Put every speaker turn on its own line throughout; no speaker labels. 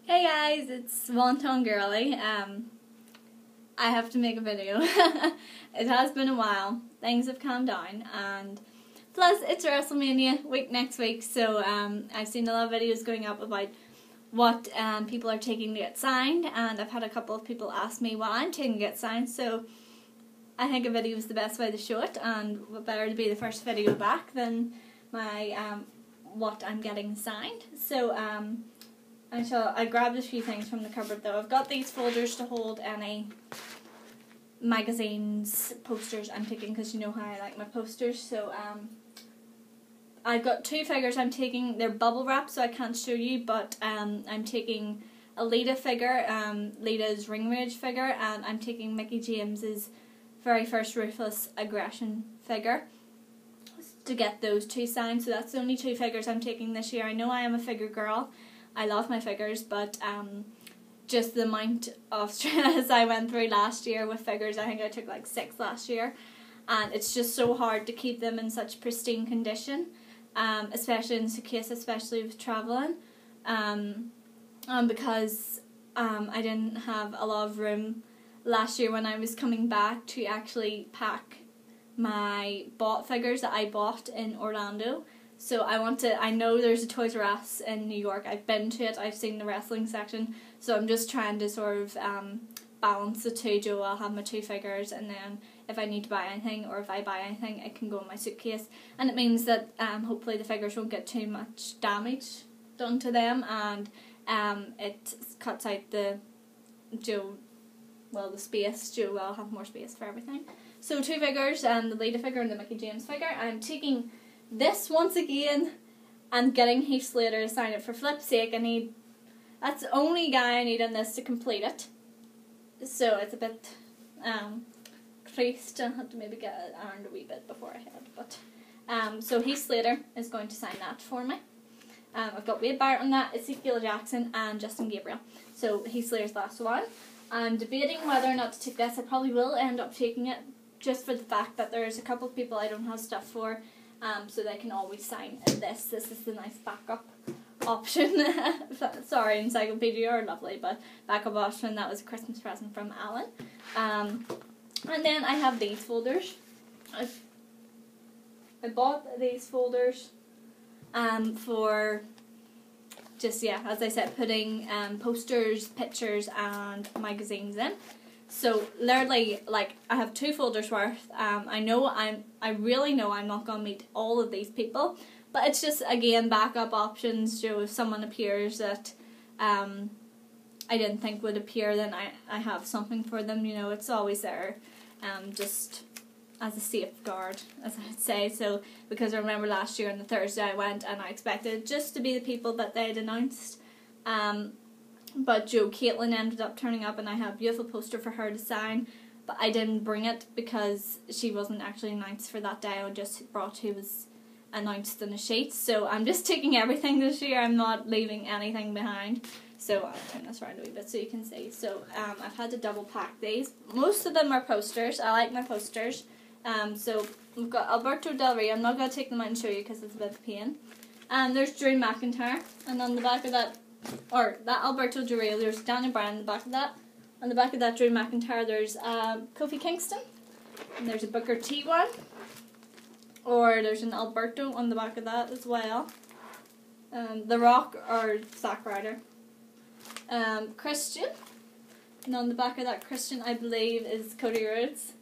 Hey guys, it's Wonton Girly. I have to make a video. It has been a while. Things have calmed down, and plus it's Wrestlemania week next week, so I've seen a lot of videos going up about what people are taking to get signed, and I've had a couple of people ask me what I'm taking to get signed, so I think a video is the best way to show it, and what better to be the first video back than my what I'm getting signed. So I grabbed a few things from the cupboard though. I've got these folders to hold any magazines, posters I'm taking, because you know how I like my posters. So I've got two figures I'm taking. They're bubble wrap, so I can't show you, but I'm taking a Lita figure, Lita's Ring Rage figure, and I'm taking Mickie James's very first Ruthless Aggression figure to get those two signed. So that's the only two figures I'm taking this year. I know I am a figure girl. I love my figures, but just the amount of stress I went through last year with figures, I think I took like 6 last year, and it's just so hard to keep them in such pristine condition, especially in suitcase, especially with travelling, because I didn't have a lot of room last year when I was coming back to actually pack my bought figures that I bought in Orlando. So I know there's a Toys R Us in New York. I've been to it, I've seen the wrestling section, so I'm just trying to sort of balance the two. I'll have my two figures, and then if I need to buy anything, or if I buy anything, it can go in my suitcase, and it means that hopefully the figures won't get too much damage done to them, and it cuts out the space. Will have more space for everything. So 2 figures, the Lita figure and the Mickie James figure. I'm taking this once again and getting Heath Slater to sign it. For flip's sake, that's the only guy I need in this to complete it. So it's a bit creased. I'll have to maybe get it ironed a wee bit before I head. But so Heath Slater is going to sign that for me. I've got Wade Barrett on that, Ezekiel Jackson and Justin Gabriel. So Heath Slater's the last one. I'm debating whether or not to take this. I probably will end up taking it, just for the fact that there's a couple of people I don't have stuff for, so they can always sign this. This is the nice backup option. Sorry, Encyclopedia are lovely, but backup option, that was a Christmas present from Alan. And then I have these folders. I bought these folders for just, as I said, putting posters, pictures and magazines in. So literally, like, I have 2 folders worth. I really know I'm not gonna meet all of these people, but it's just, again, backup options. If someone appears that I didn't think would appear, then I have something for them. It's always there, just as a safeguard, as I'd say. So because I remember last year on the Thursday I went and I expected just to be the people that they'd announced. But Caitlin ended up turning up, and I had a beautiful poster for her to sign, but I didn't bring it because she wasn't actually announced for that day. I just brought who was announced in a sheet. So I'm just taking everything this year. I'm not leaving anything behind. So I'll turn this around a wee bit so you can see. So I've had to double pack these. Most of them are posters. I like my posters. So we've got Alberto Del Rio. I'm not going to take them out and show you because it's a bit of a pain. There's Drew McIntyre, and on the back of that, or that Alberto Del Rio, there's Daniel Bryan on the back of that. On the back of that Drew McIntyre, there's Kofi Kingston, and there's a Booker T one, or there's an Alberto on the back of that as well. The Rock or Zack Ryder. Christian, and on the back of that Christian, I believe, is Cody Rhodes.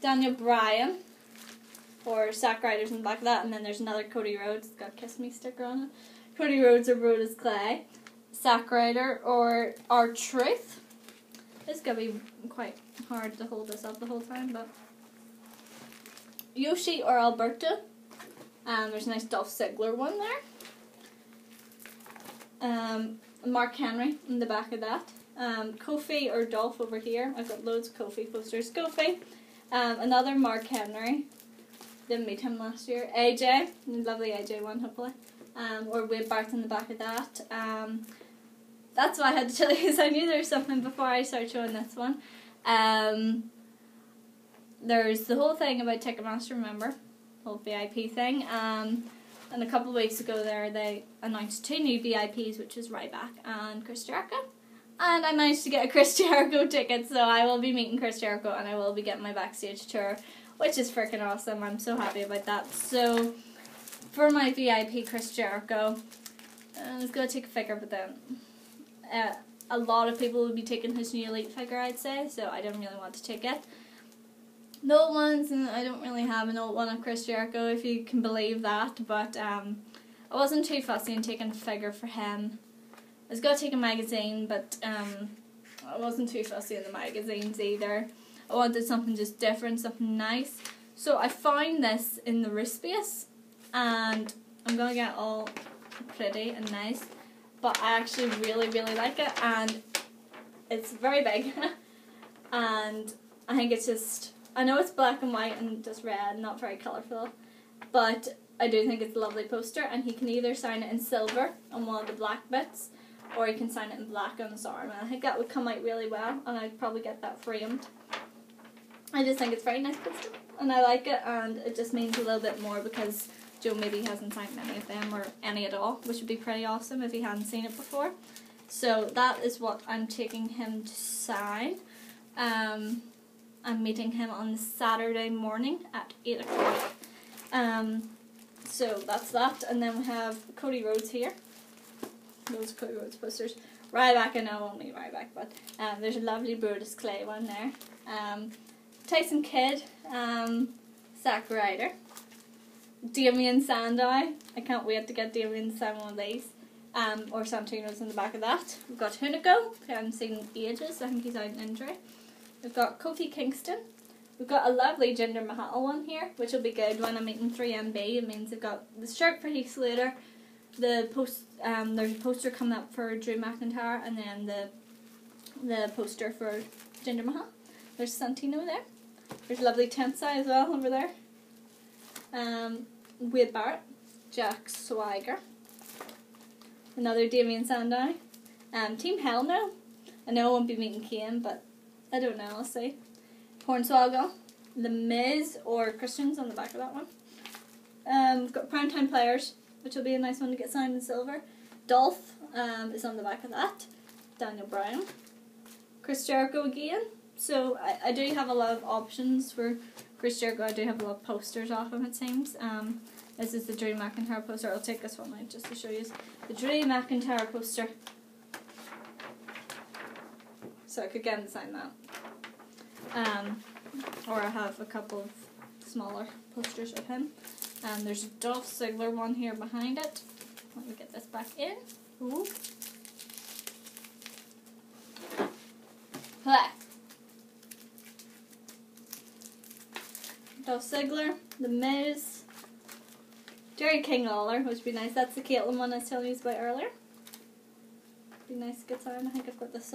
Daniel Bryan, or Zack Ryder's on the back of that, and then there's another Cody Rhodes. It's got a Kiss Me sticker on it. Cody Rhodes or Brodus Clay. Zack Ryder or R-Truth. It's going to be quite hard to hold this up the whole time, but Yoshi or Alberto. There's a nice Dolph Ziggler one there. Mark Henry in the back of that. Kofi or Dolph over here. I've got loads of Kofi posters. Kofi. Another Mark Henry. Didn't meet him last year. AJ. Lovely AJ one, hopefully. Or Wade Barrett in the back of that. That's why I had to tell you, because I knew there was something before I started showing this one. There's the whole thing about Ticketmaster, remember? Whole VIP thing. And a couple of weeks ago there, they announced 2 new VIPs, which is Ryback and Chris Jericho. And I managed to get a Chris Jericho ticket, so I will be meeting Chris Jericho and I will be getting my backstage tour, which is freaking awesome. I'm so happy about that. So, for my VIP Chris Jericho, I was going to take a figure, but then a lot of people would be taking his new Elite figure, I'd say, so I didn't really want to take it. The old ones, and I don't really have an old one of Chris Jericho, if you can believe that, but I wasn't too fussy in taking a figure for him. I was going to take a magazine, but I wasn't too fussy in the magazines either. I wanted something just different, something nice. So I found this in the wrist space, and I'm going to get all pretty and nice, but I actually really, really like it, and it's very big, and I think it's just, I know it's black and white and just red, not very colourful, but I do think it's a lovely poster, and he can either sign it in silver on one of the black bits, or he can sign it in black on his arm, and I think that would come out really well, and I'd probably get that framed. I just think it's a very nice poster, and I like it, and it just means a little bit more because Joe maybe hasn't signed many of them, or any at all, which would be pretty awesome if he hadn't seen it before. So that is what I'm taking him to sign. I'm meeting him on Saturday morning at 8 o'clock. So that's that, and then we have Cody Rhodes here. Those Cody Rhodes posters. Ryback, I know only Ryback, but there's a lovely Brodus Clay one there. Tyson Kidd, Zack Ryder, Damien Sandow. I can't wait to get Damien to sign one of these. Or Santino's in the back of that. We've got Hunico, who I haven't seen in ages. I think he's out in injury. We've got Kofi Kingston. We've got a lovely Jinder Mahal one here, which will be good when I'm meeting 3MB. It means they've got the shirt for Heath Slater. There's a poster coming up for Drew McIntyre, and then the poster for Jinder Mahal. There's Santino there. There's a lovely Tensai as well over there. Wade Barrett, Jack Swagger, another Damien Sandow, Team Hell No. I know I won't be meeting Kane, but I don't know, I'll see. Hornswoggle, The Miz, or Christian's on the back of that one. We've got Primetime Players, which will be a nice one to get signed in silver. Dolph is on the back of that. Daniel Bryan. Chris Jericho again. So I do have a lot of options for Chris Jericho. I do have a lot of posters off him, it seems. This is the Drew McIntyre poster. I'll take this one out just to show you. The Drew McIntyre poster. So I could get him to sign that. Or I have a couple of smaller posters of him. There's a Dolph Ziggler one here behind it. Let me get this back in. Ooh. Play. Dolph Ziggler, The Miz, Jerry King Lawler, which would be nice. That's the Caitlyn one I was telling you about earlier. Be nice to get signed. I think I've got this.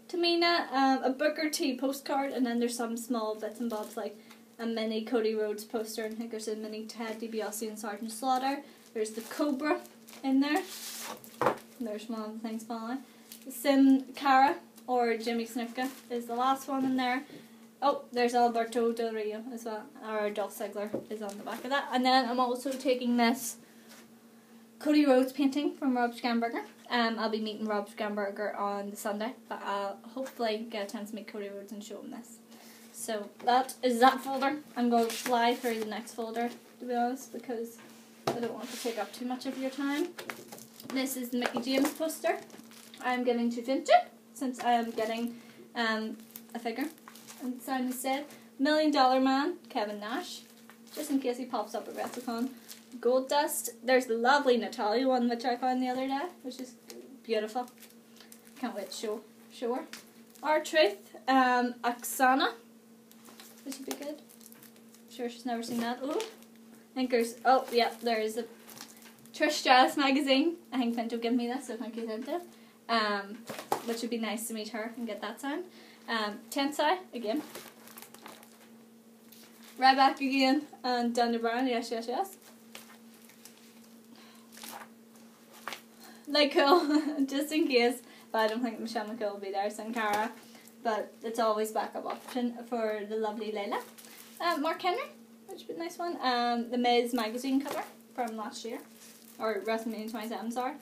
Tamina, a Booker T postcard, and then there's some small bits and bobs like a mini Cody Rhodes poster, and I think there's a mini Ted DiBiase and Sergeant Slaughter. There's the Cobra in there. And there's one of the things following. Sin Cara or Jimmy Snuka is the last one in there. Oh, there's Alberto Del Rio as well, or Dolph Ziggler is on the back of that. And then I'm also taking this Cody Rhodes painting from Rob Schamberger. I'll be meeting Rob Schamberger on the Sunday, but I'll hopefully get a chance to meet Cody Rhodes and show him this. So that is that folder. I'm going to fly through the next folder, to be honest, because I don't want to take up too much of your time. This is the Mickey James poster. I'm giving to Fincher, since I am getting a figure. And Simon said, $1 Million Man, Kevin Nash, just in case he pops up at WrestleCon. Gold Dust. There's the lovely Natalia one, which I found the other day, which is beautiful. Can't wait to show her. R-Truth, Oksana, which would be good. I'm sure she's never seen that. Ooh. I think there's, oh yeah, there's a Trish Stratus magazine. I think Finch will give me this, so thank you, Finch. Which would be nice to meet her and get that signed. Tensai again. Ryback again, and Daniel Bryan, yes. Like cool, just in case, but I don't think Michelle McCool will be there, Sin Cara, but it's always backup option for the lovely Layla. Mark Henry, which would be a nice one. The Miz magazine cover from last year. or Wrestlemania 27, sorry.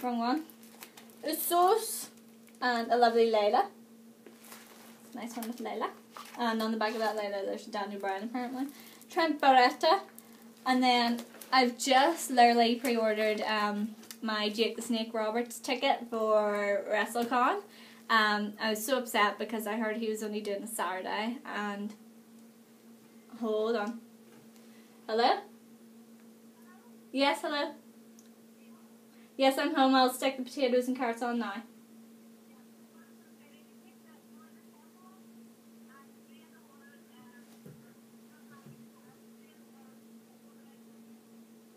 Wrong one. Usos and a lovely Layla. Nice one with Layla. And on the back of that Layla there's Daniel Bryan apparently. Trent Barretta. And then I've just literally pre-ordered my Jake the Snake Roberts ticket for WrestleCon. I was so upset because I heard he was only doing a Saturday, and hold on. Hello? Yes, hello? Yes, I'm home. I'll stick the potatoes and carrots on now.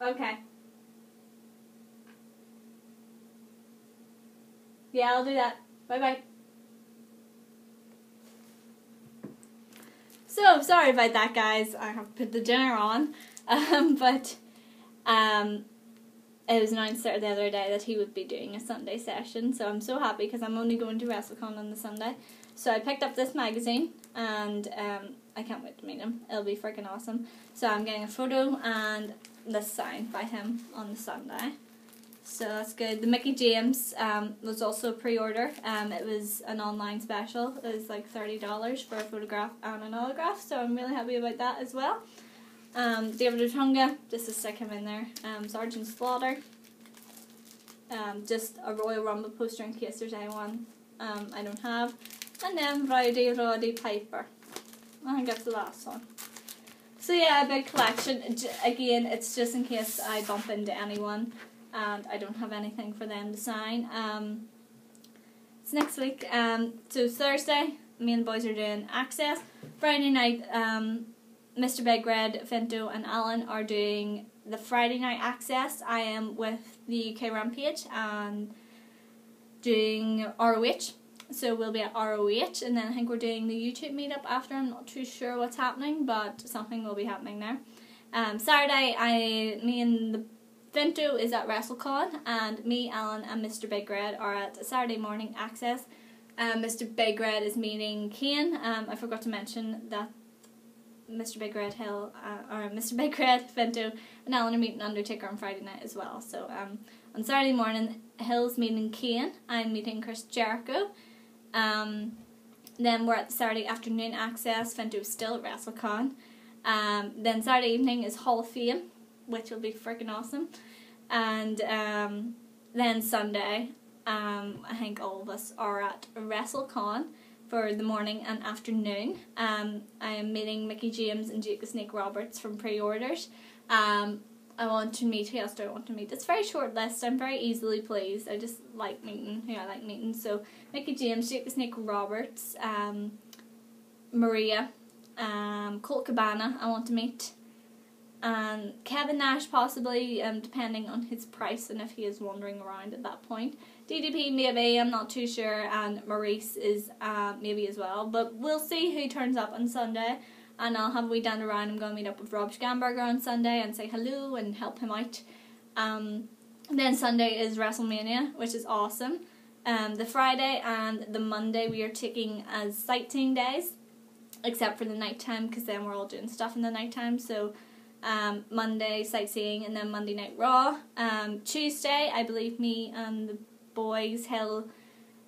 Okay. Yeah, I'll do that. Bye-bye. So, sorry about that, guys. I have put the dinner on. But it was announced the other day that he would be doing a Sunday session. So I'm so happy because I'm only going to WrestleCon on the Sunday. So I picked up this magazine and I can't wait to meet him. It'll be freaking awesome. So I'm getting a photo and this sign by him on the Sunday. So that's good. The Mickey James was also a pre-order. It was an online special. It was like $30 for a photograph and an autograph. So I'm really happy about that as well. David Otunga, just to stick him in there. Sergeant Slaughter. Just a Royal Rumble poster in case there's anyone I don't have. And then Roddy Piper. I think that's the last one. So yeah, a big collection. Again, it's just in case I bump into anyone and I don't have anything for them to sign. It's next week. So Thursday, me and the boys are doing Access. Friday night, Mr. Big Red, Finto and Alan are doing the Friday night Access. I am with the UK Rampage and doing ROH. So we'll be at ROH, and then I think we're doing the YouTube meetup after. I'm not too sure what's happening, but something will be happening there. Saturday, me and the Finto is at WrestleCon, and me, Alan, and Mr. Big Red are at Saturday morning Access. Mr. Big Red is meeting Kane. I forgot to mention that Mr. Big Red Mr. Big Red, Finto, and Alan are meeting Undertaker on Friday night as well. So on Saturday morning, Hill's meeting Kane. I'm meeting Chris Jericho. Then we're at the Saturday afternoon Access. Finto's still at WrestleCon. Then Saturday evening is Hall of Fame, which will be freaking awesome. And then Sunday, I think all of us are at WrestleCon for the morning and afternoon. I am meeting Mickey James and Jake the Snake Roberts from pre-orders. I want to meet, who else do I want to meet? It's a very short list. I'm very easily pleased. I just like meeting who I like meeting. So Mickey James, Jake the Snake Roberts, Maria, Colt Cabana I want to meet, and Kevin Nash possibly, depending on his price and if he is wandering around at that point. DDP maybe, I'm not too sure, and Maurice is maybe as well. But we'll see who turns up on Sunday. And I'll have a wee down around. I'm going to meet up with Rob Schamberger on Sunday and say hello and help him out. Then Sunday is WrestleMania, which is awesome. The Friday and the Monday we are taking as sightseeing days, except for the nighttime, because then we're all doing stuff in the nighttime. So Monday sightseeing, and then Monday Night Raw. Tuesday, I believe me and the boys, Hill,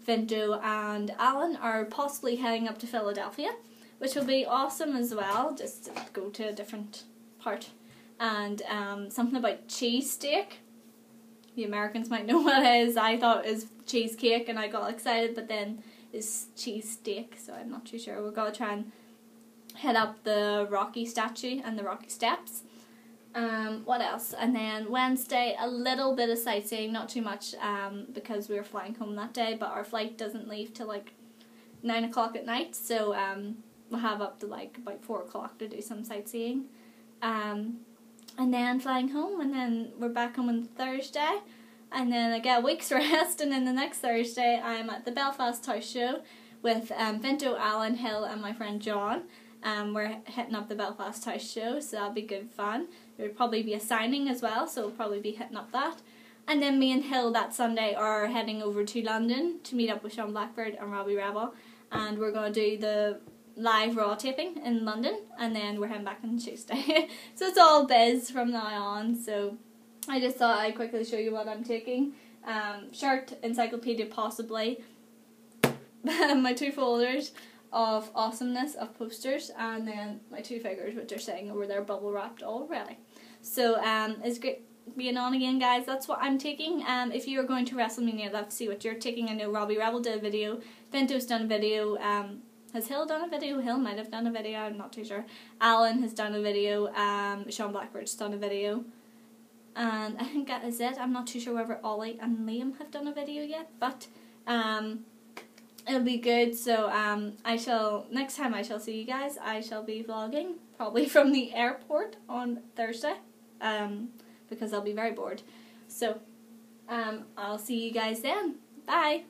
Finto and Alan, are possibly heading up to Philadelphia, which will be awesome as well, just to go to a different part. And something about cheesesteak. The Americans might know what it is. I thought it was cheesecake and I got excited, but then it's cheesesteak, so I'm not too sure. We're going to try and head up the Rocky statue and the Rocky Steps. What else? And then Wednesday, a little bit of sightseeing, not too much, because we were flying home that day, but our flight doesn't leave till like 9 o'clock at night, so we'll have up to like about 4 o'clock to do some sightseeing. And then flying home, and then we're back home on Thursday, and then I get a week's rest, and then the next Thursday I'm at the Belfast House Show with Finto, Alan, Hill and my friend John. We're hitting up the Belfast House Show, so that'll be good fun. There'll probably be a signing as well, so we'll probably be hitting up that. And then me and Hill that Sunday are heading over to London to meet up with Sean Blackford and Robbie Rebel, and we're going to do the live Raw taping in London, and then we're heading back on Tuesday. So it's all biz from now on, so I just thought I'd quickly show you what I'm taking. Shirt, encyclopedia possibly, my 2 folders of awesomeness of posters, and then my 2 figures which are sitting over there bubble wrapped already. So it's great being on again, guys. That's what I'm taking. If you're going to Wrestlemania, I'd love to see what you're taking. I know Robbie Rebel did a video, Vento's done a video, has Hill done a video? Hill might have done a video, I'm not too sure. Alan has done a video, Sean Blackbird's done a video, and I think that is it. I'm not too sure whether Ollie and Liam have done a video yet, but it'll be good. So next time I shall see you guys, I shall be vlogging, probably from the airport on Thursday, because I'll be very bored. So I'll see you guys then. Bye!